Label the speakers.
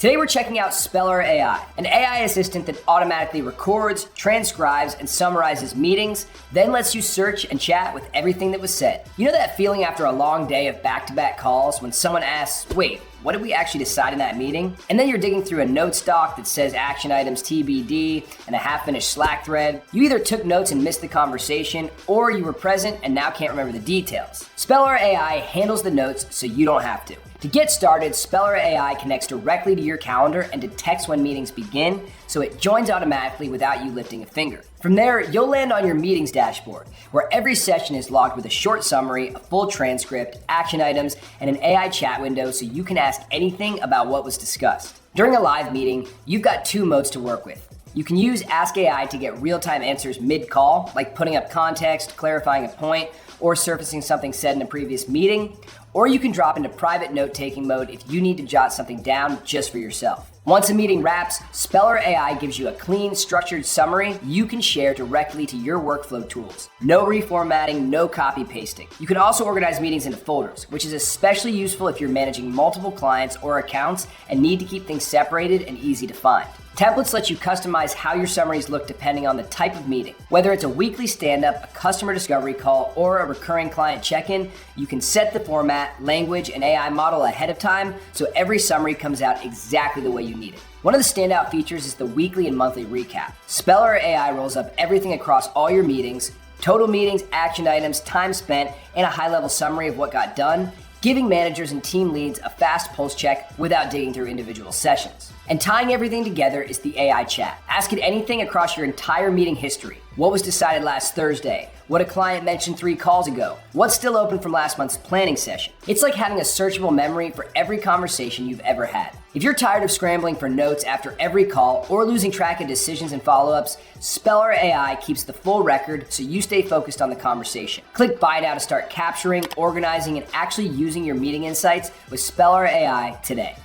Speaker 1: Today we're checking out Speller AI, an AI assistant that automatically records, transcribes, and summarizes meetings, then lets you search and chat with everything that was said. You know that feeling after a long day of back-to-back calls when someone asks, wait, what did we actually decide in that meeting? And then you're digging through a notes doc that says action items TBD and a half-finished Slack thread. You either took notes and missed the conversation, or you were present and now can't remember the details. Speller AI handles the notes so you don't have to. To get started, Speller AI connects directly to your calendar and detects when meetings begin, so it joins automatically without you lifting a finger. From there, you'll land on your meetings dashboard, where every session is logged with a short summary, a full transcript, action items, and an AI chat window so you can ask anything about what was discussed. During a live meeting, you've got two modes to work with. You can use Ask AI to get real-time answers mid-call, like putting up context, clarifying a point, or surfacing something said in a previous meeting, or you can drop into private note-taking mode if you need to jot something down just for yourself. Once a meeting wraps, Speller AI gives you a clean, structured summary you can share directly to your workflow tools. No reformatting, no copy-pasting. You can also organize meetings into folders, which is especially useful if you're managing multiple clients or accounts and need to keep things separated and easy to find. Templates let you customize how your summaries look depending on the type of meeting. Whether it's a weekly stand-up, a customer discovery call, or a recurring client check-in, you can set the format, language, and AI model ahead of time so every summary comes out exactly the way you need it. One of the standout features is the weekly and monthly recap. Speller AI rolls up everything across all your meetings, total meetings, action items, time spent, and a high-level summary of what got done, giving managers and team leads a fast pulse check without digging through individual sessions. And tying everything together is the AI chat. Ask it anything across your entire meeting history. What was decided last Thursday? What a client mentioned 3 calls ago? What's still open from last month's planning session? It's like having a searchable memory for every conversation you've ever had. If you're tired of scrambling for notes after every call or losing track of decisions and follow-ups, Speller AI keeps the full record so you stay focused on the conversation. Click Buy Now to start capturing, organizing, and actually using your meeting insights with Speller AI today.